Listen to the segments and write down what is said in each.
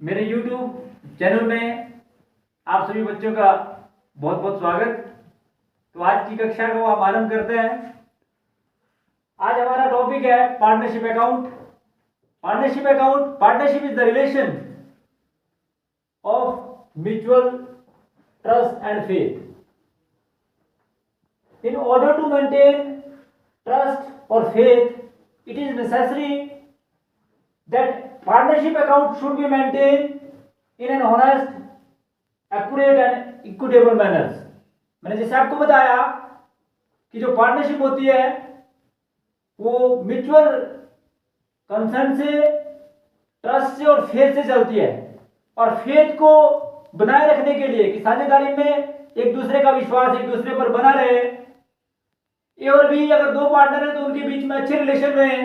मेरे YouTube channel में आप सभी बच्चों का बहुत बहुत स्वागत। तो आज की कक्षा को हम आरंभ करते हैं। आज हमारा टॉपिक है partnership account. Partnership is the relation of mutual trust and faith. In order to maintain trust or faith, it is necessary that partnership account should be maintained in an honest, accurate and equitable manner. मैंने जैसे आपको बताया कि जो partnership होती है वो mutual concern से, ट्रस्ट से और फेथ से चलती है। और फेथ को बनाए रखने के लिए कि साझेदारी में एक दूसरे का विश्वास एक दूसरे पर बना रहे, ये और भी अगर दो पार्टनर हैं तो उनके बीच में अच्छे रिलेशन रहे,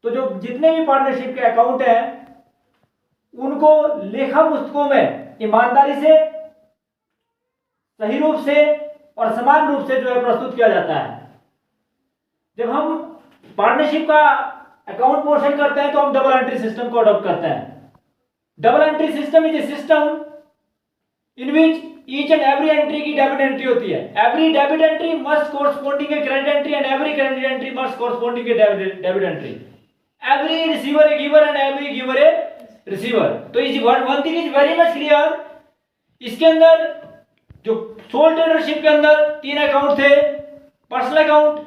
तो जो जितने भी पार्टनरशिप के अकाउंट हैं उनको लेखा पुस्तकों में ईमानदारी से, सही रूप से और समान रूप से जो है प्रस्तुत किया जाता है। जब हम पार्टनरशिप का अकाउंट पोर्शन करते हैं तो हम डबल एंट्री सिस्टम को अडॉप्ट करते हैं। Double entry system is a system in which each and every entry की डेबिट एंट्री होती है। every debit entry must corresponding a credit entry and every credit entry must corresponding a debit entry. every receiver a giver and every giver a receiver. तो इस one thing is very much clear। इसके अंदर जो soul tradership के अंदर तीन account थे, personal account,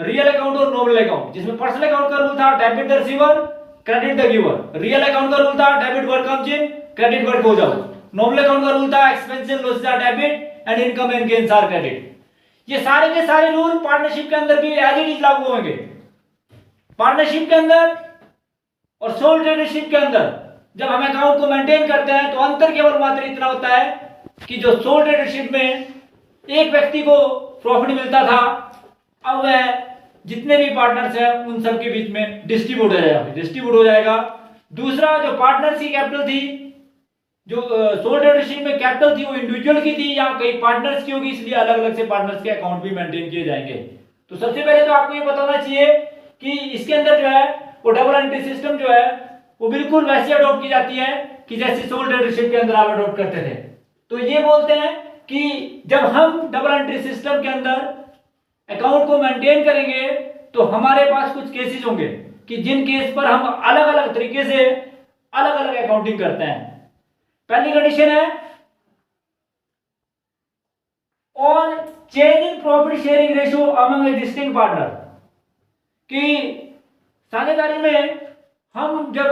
real account और नॉमिनल अकाउंट। जिसमें पर्सनल अकाउंट का रूल था debit the receiver, credit the giver. Real account का रूल था debit what comes in, credit what goes out. Nominal account का रूल था expenses losses are debit and income and gains are credit. ये सारे के सारे rule partnership के अंदर भी एज इट इज लागू होंगे। पार्टनरशिप के अंदर और सोल ट्रेडरशिप के अंदर जब हम अकाउंट को मेंटेन करते हैं तो अंतर केवल मात्र इतना होता है कि जो सोल ट्रेडरशिप में एक व्यक्ति को प्रॉफिट मिलता था, अब वह जितने भी पार्टनर्स हैं उन सबके बीच में डिस्ट्रीब्यूट हो जाएगा। दूसरा, जो पार्टनर्स की कैपिटल थी, जो सोल ट्रेडरशिप में कैपिटल थी वो इंडिविजुअल की थी या कई पार्टनर्स की होगी, इसलिए अलग अलग से पार्टनर्स के अकाउंट भी मेंटेन किए जाएंगे। तो सबसे पहले तो आपको ये बताना चाहिए कि इसके अंदर जो है वो डबल एंट्री सिस्टम जो है वो बिल्कुल वैसे अडॉप्ट की जाती है कि जैसे सोल ट्रेडरशिप के अंदर आप अडॉप्ट करते थे। तो ये बोलते हैं कि जब हम डबल एंट्री सिस्टम के अंदर अकाउंट को मेंटेन करेंगे तो हमारे पास कुछ केसेस होंगे कि जिन केस पर हम अलग अलग तरीके से अलग अलग अकाउंटिंग करते हैं। पहली कंडीशन है on change in profit sharing ratio among existing partner. कि साझेदारी में हम जब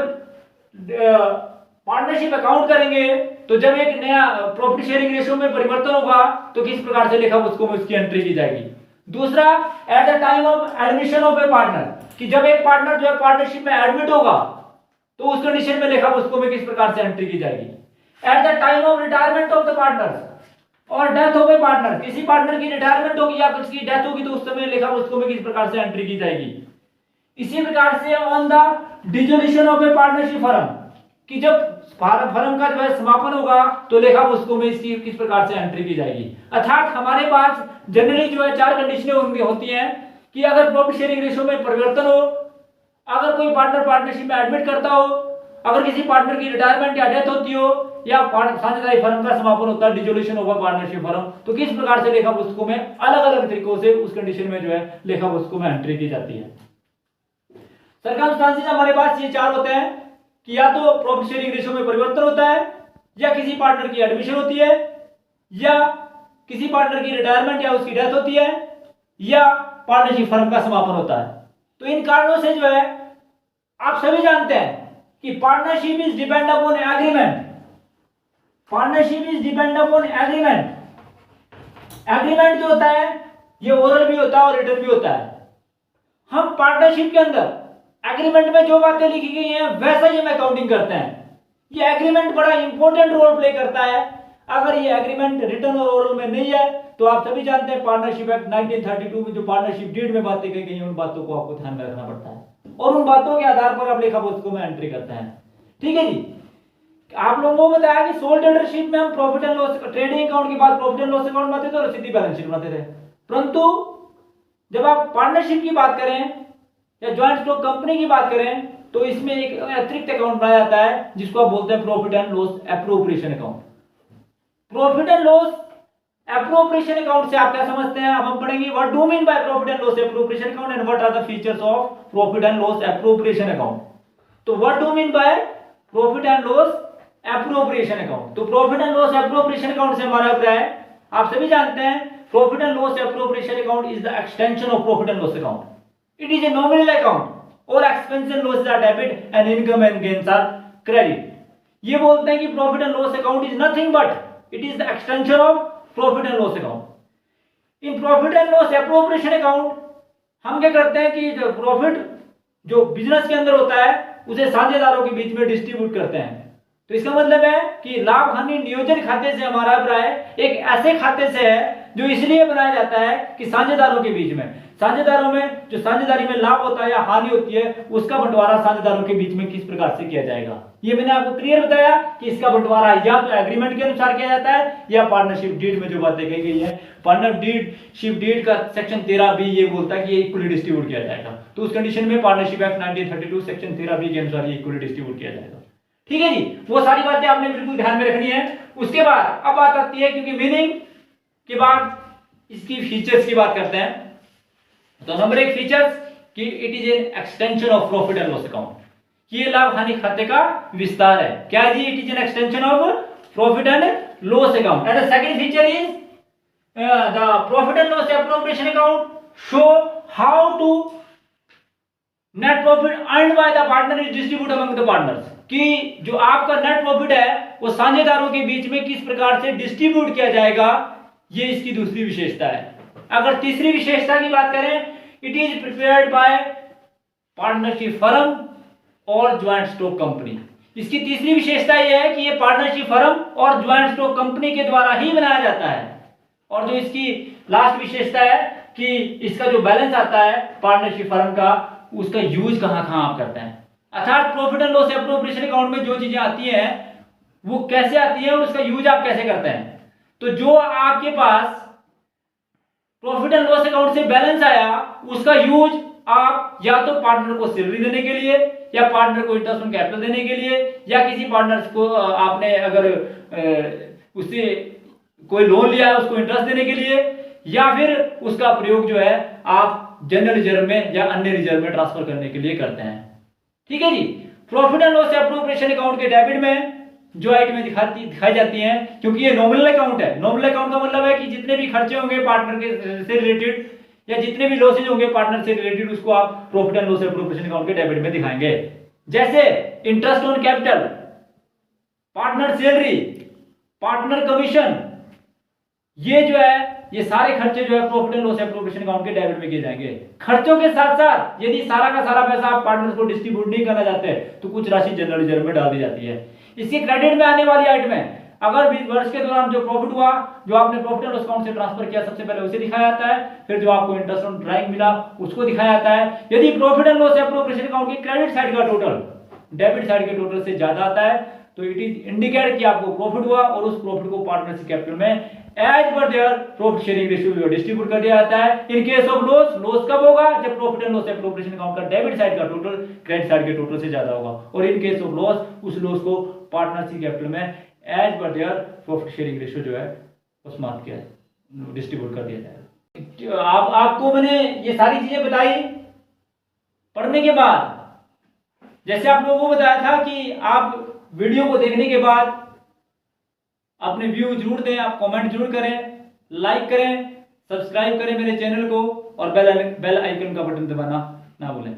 पार्टनरशिप अकाउंट करेंगे तो जब एक नया प्रॉफिट शेयरिंग रेशियो में परिवर्तन होगा तो किस प्रकार से लेखा पुस्तकों में उसकी एंट्री की जाएगी। दूसरा, at the time of admission of A partner, कि जब एक पार्टनर जो है पार्टनरशिप में एडमिट होगा तो उस कंडीशन में लेखा पुस्तकों में किस प्रकार से एंट्री की जाएगी। At the time of retirement of the partner और डेथ ऑफ ए पार्टनर, किसी पार्टनर की रिटायरमेंट होगी या उसकी डेथ होगी तो उस समय लेखा पुस्तकों में किस प्रकार से एंट्री की जाएगी। इसी प्रकार से on the dissolution of A partnership firm, कि जब फर्म का जो है समापन होगा तो लेखा पुस्तकों में इसकी किस प्रकार से एंट्री की जाएगी। अर्थात हमारे पास जनरली जो है चार कंडीशनें होती हैं कि अगर प्रॉफिट शेयरिंग रेशियो में परिवर्तन हो, अगर कोई पार्टनर पार्टनरशिप में एडमिट करता हो, अगर किसी पार्टनर की रिटायरमेंट या डेथ होती हो या साझेदारी फर्म का समापन होता है, डिसोल्यूशन होगा पार्टनरशिप फर्म, तो किस प्रकार से लेखा पुस्तकों में अलग अलग तरीकों से उस कंडीशन में जो है लेखा पुस्तकों में एंट्री की जाती है। सर्कमस्टांसेस हमारे पास ये चार होते हैं कि या तो प्रॉफिट शेयरिंग रेशियो में परिवर्तन होता है, या किसी पार्टनर की एडमिशन होती है, या किसी पार्टनर की रिटायरमेंट या उसकी डेथ होती है, या पार्टनरशिप फर्म का समापन होता है। तो इन कारणों से जो है आप सभी जानते हैं कि partnership is depend upon agreement. Partnership is depend upon agreement. Agreement जो होता है ये ओरल भी होता है और रिटन भी होता है। हम पार्टनरशिप के अंदर एग्रीमेंट में जो बातें लिखी गई हैं वैसा ही हम अकाउंटिंग करते हैं। ये एग्रीमेंट बड़ा इंपॉर्टेंट रोल प्ले करता है। अगर ये एग्रीमेंट रिटन और ओरल में नहीं है तो आप सभी जानते हैं पार्टनरशिप एक्ट 1932 में जो पार्टनरशिप डीड में बातें कही गई हैं उन बातों को आपको ध्यान में रखना पड़ता है और उन बातों के आधार पर आप लेखा पुस्तकों में एंट्री करते हैं। ठीक है जी। आप लोगों को बताया कि सोल ट्रेडरशिप में हम profit and loss trading account के बाद प्रॉफिट एंड लॉस अकाउंट बनाते थे और सीधी बैलेंस शीट बनाते थे। परंतु जब आप पार्टनरशिप की बात करें या ज्वाइंट स्टॉक कंपनी की बात करें तो इसमें एक अतिरिक्त अकाउंट बनाया जाता है जिसको आप बोलते हैं profit and loss appropriation account. Profit and loss appropriation account से आप क्या समझते हैं, अब हम पढ़ेंगे what do mean by profit and loss appropriation account and what are the features of profit and loss appropriation account. तो what do mean by profit and loss appropriation account. तो profit and loss appropriation account से हमारा अभिप्राय है, आप सभी जानते हैं profit and loss appropriation account is the extension of profit and loss account. It is a nominal account, all expense and losses are debit and income and gains are credit. ये बोलते हैं कि profit and loss account is nothing but it is the extension of profit and loss account. In profit and loss appropriation account हम क्या करते हैं कि जो प्रॉफिट जो बिजनेस के अंदर होता है उसे साझेदारों के बीच में डिस्ट्रीब्यूट करते हैं। तो इसका मतलब है कि लाभ हानि नियोजन खाते से हमारा अभिप्राय एक ऐसे खाते से है जो इसलिए बनाया जाता है कि साझेदारों के बीच में, साझेदारों में जो साझेदारी में लाभ होता है या हानि होती है उसका बंटवारा साझेदारों के बीच में किस प्रकार से किया जाएगा। ये मैंने आपको क्लियर बताया कि इसका बंटवारा या तो एग्रीमेंट के अनुसार किया जाता है या पार्टनरशिप डीड में जो बातें कही गई है, पार्टनरशिप डीड का सेक्शन 13B ये बोलता है कि ये इक्वली डिस्ट्रीब्यूट किया जाएगा। तो उस कंडीशन में पार्टनरशिप एक्ट 1932 सेक्शन 13B के अनुसार ये इक्वली डिस्ट्रीब्यूट किया जाएगा। ठीक है जी, वो सारी बातें आपने बिल्कुल ध्यान में रखनी है। उसके बाद अब बात आती है, क्योंकि मीनिंग के बाद इसकी फीचर्स की बात करते हैं। तो नंबर 1 फीचर्स कि it is an extension of profit and loss account, ये लाभ हानि खाते का विस्तार है। क्या जी, it is an extension of profit and loss account. And the second feature is the profit and loss appropriation account show how to net profit earned by the partner is distribute among the partners, कि जो आपका net profit है वो साझेदारों के बीच में किस प्रकार से डिस्ट्रीब्यूट किया जाएगा, ये इसकी दूसरी विशेषता है। अगर तीसरी विशेषता की बात करें, it is prepared by partnership firm और ज्वाइंट स्टॉक कंपनी। इसकी तीसरी विशेषता यह है कि ये पार्टनरशिप फर्म और ज्वाइंट स्टॉक कंपनी के द्वारा ही बनाया जाता है। और जो इसकी लास्ट विशेषता है कि इसका जो बैलेंस आता है पार्टनरशिप फर्म का, उसका यूज कहां कहां आप करते हैं। अर्थात profit and loss appropriation account में जो चीजें आती हैं वो कैसे आती है और उसका यूज आप कैसे करते हैं। तो जो आपके पास प्रॉफिट एंड लॉस अकाउंट से बैलेंस आया उसका यूज आप या तो पार्टनर को सैलरी देने के लिए, या पार्टनर को इंटरेस्ट ऑन कैपिटल देने के लिए, या किसी पार्टनर को आपने अगर उससे कोई लोन लिया है उसको इंटरेस्ट देने के लिए, या फिर उसका प्रयोग जो है आप जनरल रिजर्व में या अन्य रिजर्व में ट्रांसफर करने के लिए करते हैं। ठीक है जी, profit and loss appropriation account के डेबिट में जो आइटमें दिखाई जाती हैं, क्योंकि ये नॉमिनल अकाउंट है। नॉमिनल अकाउंट का मतलब है कि जितने भी खर्चे होंगे पार्टनर के से रिलेटेड या जितने भी लॉसेज होंगे पार्टनर से रिलेटेड, उसको आप profit and loss appropriation account के डेबिट में दिखाएंगे। जैसे interest on capital, partner salary, partner commission, ये जो है ये सारे खर्चे जो है profit and loss appropriation account के डेबिट में किए जाएंगे। खर्चों के साथ साथ यदि सारा का सारा पैसा आप पार्टनर्स को डिस्ट्रीब्यूट नहीं करना चाहते तो कुछ राशि जनरल रिजर्व में डाल दी जाती है। इसके क्रेडिट में आने वाली आइटम है, अगर 20 वर्ष के दौरान जो प्रॉफिट हुआ, जो आपने प्रॉफिट एंड लॉस अकाउंट से ट्रांसफर किया, सबसे पहले उसे दिखाया जाता है। फिर जो आपको इंटरेस्ट ऑन ड्राइंग मिला उसको दिखाया जाता है। यदि profit and loss appropriation account की क्रेडिट साइड का टोटल डेबिट साइड के टोटल से ज्यादा आता है तो इट इज इंडिकेट कि आपको प्रॉफिट हुआ और उस प्रॉफिट को पार्टनरशिप कैपिटल में as per their profit sharing ratio distribute कर दिया जाता है। In case of loss, loss कब होगा, जब profit and loss appropriation account का डेबिट साइड का टोटल क्रेडिट साइड के टोटल से ज्यादा होगा। और इन केस ऑफ लॉस, उस लॉस को पार्टनरशिप कैपिटल में as per their profit sharing ratio जो है उसमात किया डिस्ट्रीब्यूट कर दिया जाएगा। आपको मैंने ये सारी चीजें बताई पढ़ने के बाद। जैसे आप लोगों को बताया था कि आप वीडियो को देखने के बाद अपने व्यू जरूर दें, आप कमेंट जरूर करें, लाइक करें, सब्सक्राइब करें मेरे चैनल को और बेल आइकन का बटन दबाना ना भूलें।